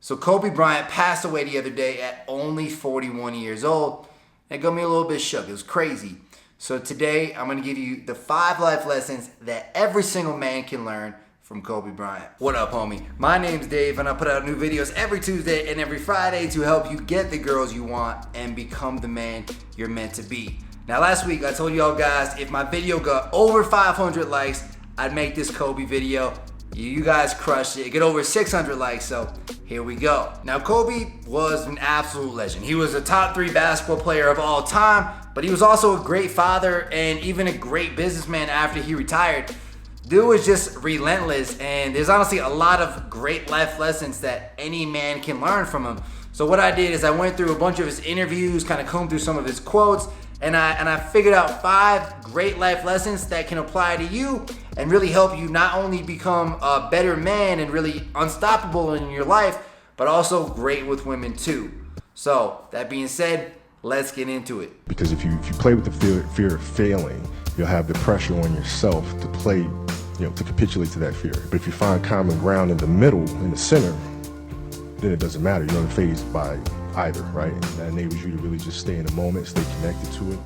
So Kobe Bryant passed away the other day at only 41 years old. It got me a little bit shook. It was crazy. So today I'm going to give you the 5 life lessons that every single man can learn from Kobe Bryant. What up, homie? My name's Dave, and I put out new videos every Tuesday and every Friday to help you get the girls you want and become the man you're meant to be. Now, last week I told y'all guys if my video got over 500 likes, I'd make this Kobe video. You guys crushed it. It got over 600 likes, so here we go. Now, Kobe was an absolute legend. He was a top 3 basketball player of all time, but he was also a great father and even a great businessman after he retired. Dude was just relentless, and there's honestly a lot of great life lessons that any man can learn from him. So what I did is I went through a bunch of his interviews, kind of combed through some of his quotes, and I figured out 5 great life lessons that can apply to you and really help you not only become a better man and really unstoppable in your life, but also great with women too. So that being said, let's get into it. Because if you play with the fear of failing, you'll have the pressure on yourself to play, to capitulate to that fear. But if you find common ground in the middle, in the center, then it doesn't matter. You're not fazed by either, right? And that enables you to really just stay in the moment, stay connected to it.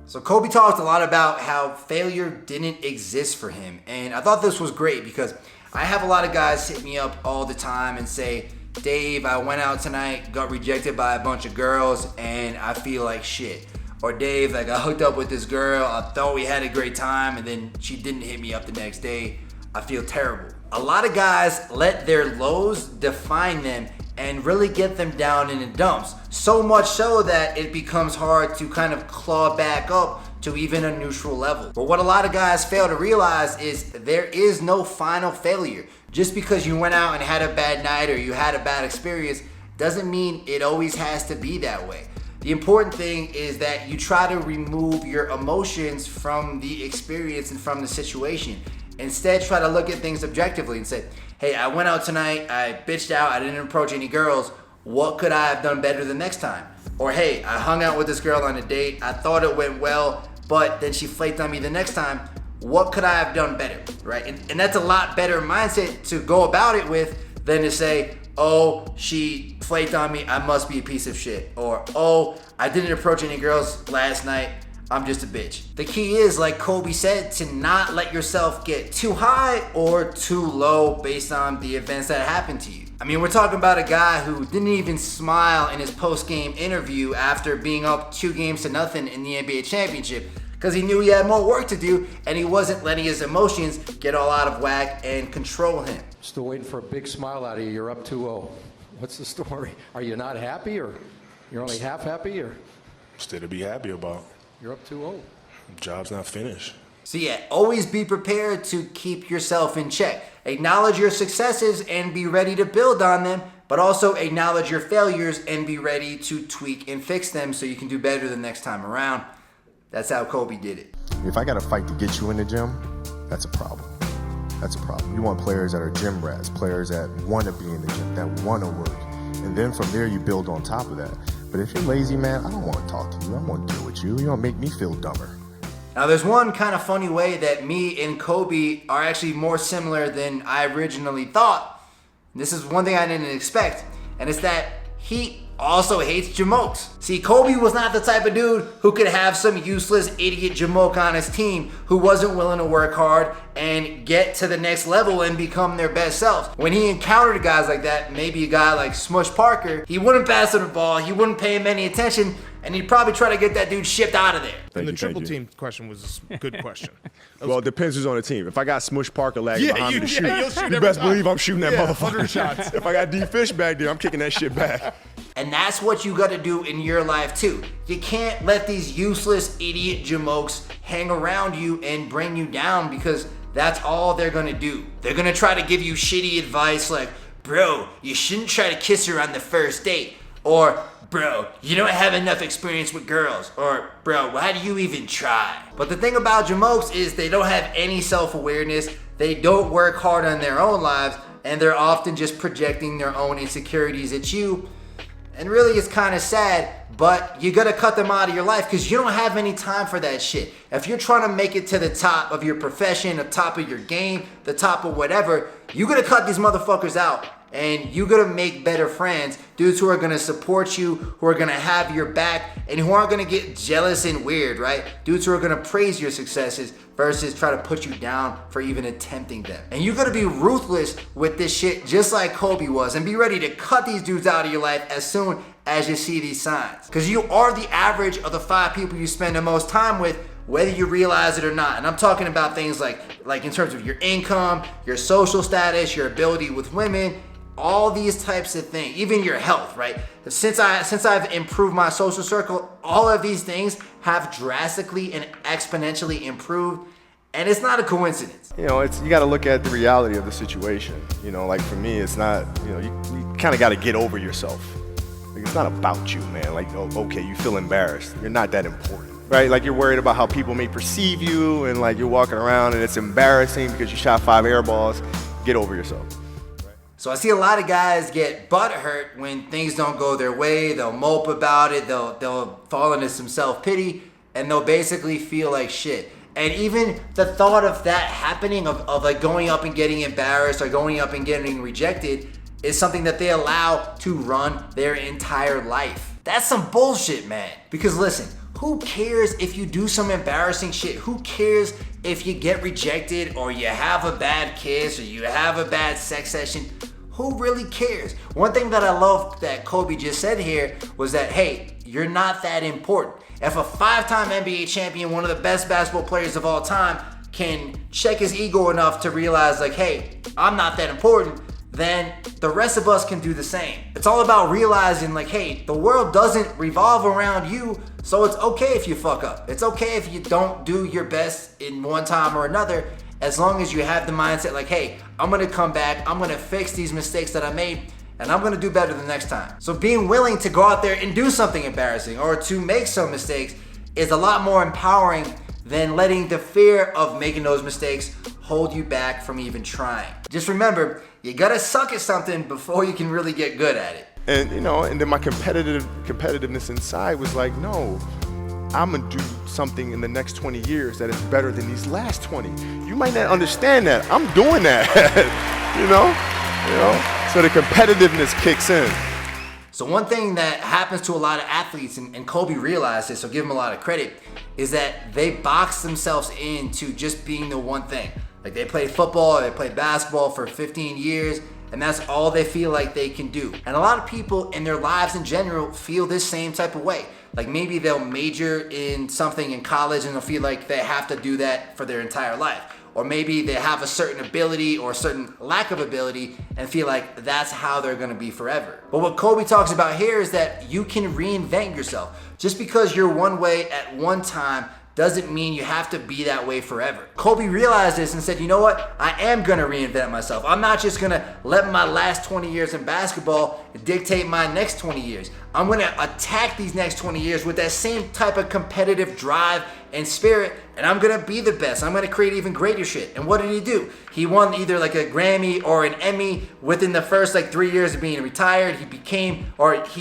So Kobe talked a lot about how failure didn't exist for him. And I thought this was great because I have a lot of guys hit me up all the time and say, Dave, I went out tonight, got rejected by a bunch of girls, and I feel like shit. Or Dave, like I hooked up with this girl, I thought we had a great time, and then she didn't hit me up the next day. I feel terrible. A lot of guys let their lows define them and really get them down in the dumps. So much so that it becomes hard to kind of claw back up to even a neutral level. But what a lot of guys fail to realize is there is no final failure. Just because you went out and had a bad night or you had a bad experience doesn't mean it always has to be that way. The important thing is that you try to remove your emotions from the experience and from the situation. Instead, try to look at things objectively and say, hey, I went out tonight, I bitched out, I didn't approach any girls. What could I have done better the next time? Or hey, I hung out with this girl on a date, I thought it went well, but then she flaked on me the next time. What could I have done better, right? And that's a lot better mindset to go about it with than to say, oh, she flaked on me, I must be a piece of shit. Or, oh, I didn't approach any girls last night, I'm just a bitch. The key is, like Kobe said, to not let yourself get too high or too low based on the events that happened to you. I mean, we're talking about a guy who didn't even smile in his post-game interview after being up 2-0 in the NBA championship because he knew he had more work to do and he wasn't letting his emotions get all out of whack and control him. Still waiting for a big smile out of you. You're up 2-0. What's the story? Are you not happy, or you're only half happy, or? Still to be happy about. You're up 2-0. Job's not finished. So yeah, always be prepared to keep yourself in check. Acknowledge your successes and be ready to build on them, but also acknowledge your failures and be ready to tweak and fix them so you can do better the next time around. That's how Kobe did it. If I got to fight to get you in the gym, that's a problem. That's a problem. You want players that are gym rats, players that want to be in the gym, that want to work. And then from there, you build on top of that. But if you're lazy, man, I don't want to talk to you. I don't want to deal with you. You're going to make me feel dumber. Now, there's one kind of funny way that me and Kobe are actually more similar than I originally thought. This is one thing I didn't expect, and it's that he also hates jamokes. See, Kobe was not the type of dude who could have some useless idiot jamoke on his team who wasn't willing to work hard and get to the next level and become their best selves. When he encountered guys like that, maybe a guy like Smush Parker, he wouldn't pass him the ball, he wouldn't pay him any attention, and he'd probably try to get that dude shipped out of there. And the triple team question was a good question. Well, it depends who's on the team. If I got Smush Parker lagging behind me to shoot, you'll shoot you best every believe time. I'm shooting that motherfucker. 100 shots. If I got D Fish back there, I'm kicking that shit back. And that's what you gotta do in your life too. You can't let these useless idiot jamokes hang around you and bring you down because that's all they're gonna do. They're gonna try to give you shitty advice like, bro, you shouldn't try to kiss her on the first date. Or, bro, you don't have enough experience with girls. Or, bro, why do you even try? But the thing about jamokes is they don't have any self-awareness, they don't work hard on their own lives, and they're often just projecting their own insecurities at you. And really, it's kind of sad, but you gotta cut them out of your life because you don't have any time for that shit. If you're trying to make it to the top of your profession, the top of your game, the top of whatever, you gotta cut these motherfuckers out and you're gonna make better friends, dudes who are gonna support you, who are gonna have your back, and who aren't gonna get jealous and weird, right? Dudes who are gonna praise your successes versus try to put you down for even attempting them. And you're gonna be ruthless with this shit just like Kobe was, and be ready to cut these dudes out of your life as soon as you see these signs. Because you are the average of the 5 people you spend the most time with, whether you realize it or not. And I'm talking about things like in terms of your income, your social status, your ability with women, all these types of things, even your health, right? Since I've improved my social circle, all of these things have drastically and exponentially improved, and it's not a coincidence. You know, you got to look at the reality of the situation. You know, like for me, it's not, you know, you kind of got to get over yourself. Like, it's not about you, man. Like, oh, okay, you feel embarrassed. You're not that important, right? Like, you're worried about how people may perceive you, and like you're walking around and it's embarrassing because you shot 5 air balls. Get over yourself. So I see a lot of guys get butthurt when things don't go their way. They'll mope about it. They'll fall into some self-pity, and they'll basically feel like shit. And even the thought of that happening, of like going up and getting embarrassed or going up and getting rejected, is something that they allow to run their entire life. That's some bullshit, man. Because listen, who cares if you do some embarrassing shit? Who cares if you get rejected or you have a bad kiss or you have a bad sex session? Who really cares? One thing that I love that Kobe just said here was that, hey, you're not that important. If a 5-time NBA champion, one of the best basketball players of all time, can check his ego enough to realize like, hey, I'm not that important, then the rest of us can do the same. It's all about realizing like, hey, the world doesn't revolve around you, so it's okay if you fuck up. It's okay if you don't do your best in one time or another, as long as you have the mindset like, hey, I'm gonna come back, I'm gonna fix these mistakes that I made, and I'm gonna do better the next time. So being willing to go out there and do something embarrassing or to make some mistakes is a lot more empowering than letting the fear of making those mistakes hold you back from even trying. Just remember, you gotta suck at something before you can really get good at it. And you know, and then my competitiveness inside was like, no, I'm gonna do something in the next 20 years that is better than these last 20. You might not understand that. I'm doing that. you know. So the competitiveness kicks in. So one thing that happens to a lot of athletes, and Kobe realized this, so give him a lot of credit, is that they box themselves into just being the one thing. Like they play football, they play basketball for 15 years, and that's all they feel like they can do. And a lot of people in their lives in general feel this same type of way. Like maybe they'll major in something in college and they'll feel like they have to do that for their entire life. Or maybe they have a certain ability or a certain lack of ability and feel like that's how they're gonna be forever. But what Kobe talks about here is that you can reinvent yourself. Just because you're one way at one time doesn't mean you have to be that way forever. Kobe realized this and said, you know what? I am gonna reinvent myself. I'm not just gonna let my last 20 years in basketball dictate my next 20 years. I'm gonna attack these next 20 years with that same type of competitive drive and spirit, and I'm gonna be the best. I'm gonna create even greater shit. And what did he do? He won either like a Grammy or an Emmy within the first 3 years of being retired. He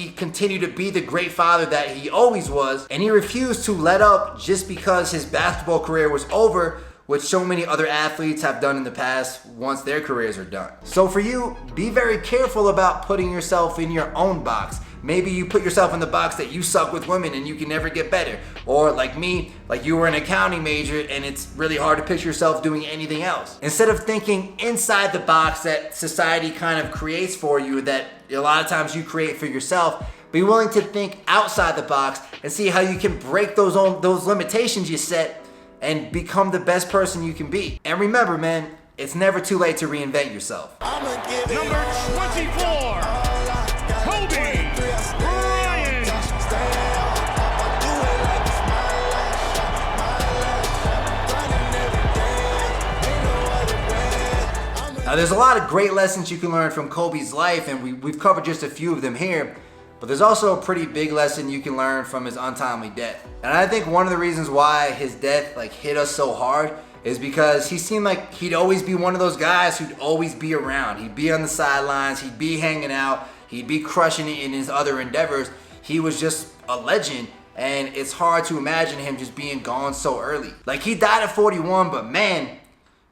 continued to be the great father that he always was, and he refused to let up just because his basketball career was over, which so many other athletes have done in the past once their careers are done. So for you, be very careful about putting yourself in your own box. Maybe you put yourself in the box that you suck with women and you can never get better. Or like me, like you were an accounting major and it's really hard to picture yourself doing anything else. Instead of thinking inside the box that society kind of creates for you, that a lot of times you create for yourself, be willing to think outside the box and see how you can break those limitations you set and become the best person you can be. And remember, man, it's never too late to reinvent yourself. Number 24, Kobe Bryant. Now, there's a lot of great lessons you can learn from Kobe's life, and we've covered just a few of them here. But there's also a pretty big lesson you can learn from his untimely death. And I think one of the reasons why his death hit us so hard is because he seemed like he'd always be one of those guys who'd always be around. He'd be on the sidelines, he'd be hanging out, he'd be crushing it in his other endeavors. He was just a legend, and it's hard to imagine him just being gone so early. He died at 41, but man,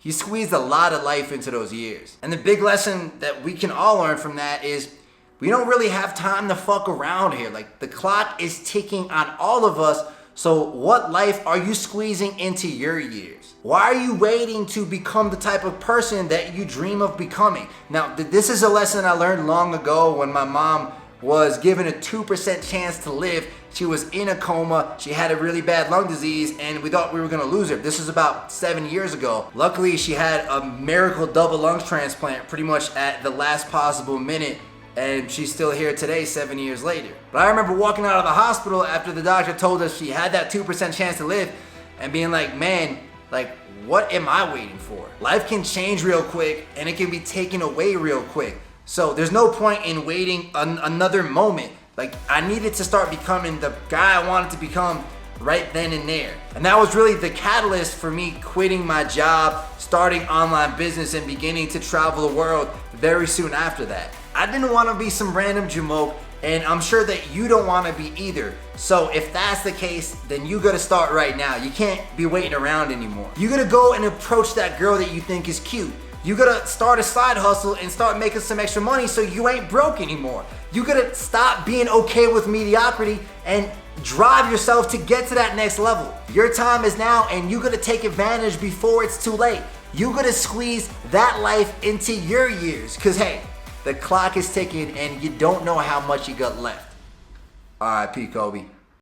He squeezed a lot of life into those years. And the big lesson that we can all learn from that is we don't really have time to fuck around here. Like, the clock is ticking on all of us. So what life are you squeezing into your years? Why are you waiting to become the type of person that you dream of becoming? Now, this is a lesson I learned long ago when my mom was given a 2% chance to live. She was in a coma. She had a really bad lung disease, and we thought we were gonna lose her. This was about 7 years ago. Luckily, she had a miracle double lung transplant pretty much at the last possible minute, and she's still here today, 7 years later. But I remember walking out of the hospital after the doctor told us she had that 2% chance to live and being like, man, like, what am I waiting for? Life can change real quick, and it can be taken away real quick. So there's no point in waiting another moment. Like, I needed to start becoming the guy I wanted to become right then and there. And that was really the catalyst for me quitting my job, starting online business, and beginning to travel the world very soon after that. I didn't want to be some random jamoke, and I'm sure that you don't want to be either. So if that's the case, then you gotta start right now. You can't be waiting around anymore. You gotta go and approach that girl that you think is cute. You gotta start a side hustle and start making some extra money so you ain't broke anymore. You gotta stop being okay with mediocrity and drive yourself to get to that next level. Your time is now, and you gotta take advantage before it's too late. You gotta squeeze that life into your years, cause hey, the clock is ticking and you don't know how much you got left. R.I.P. Kobe.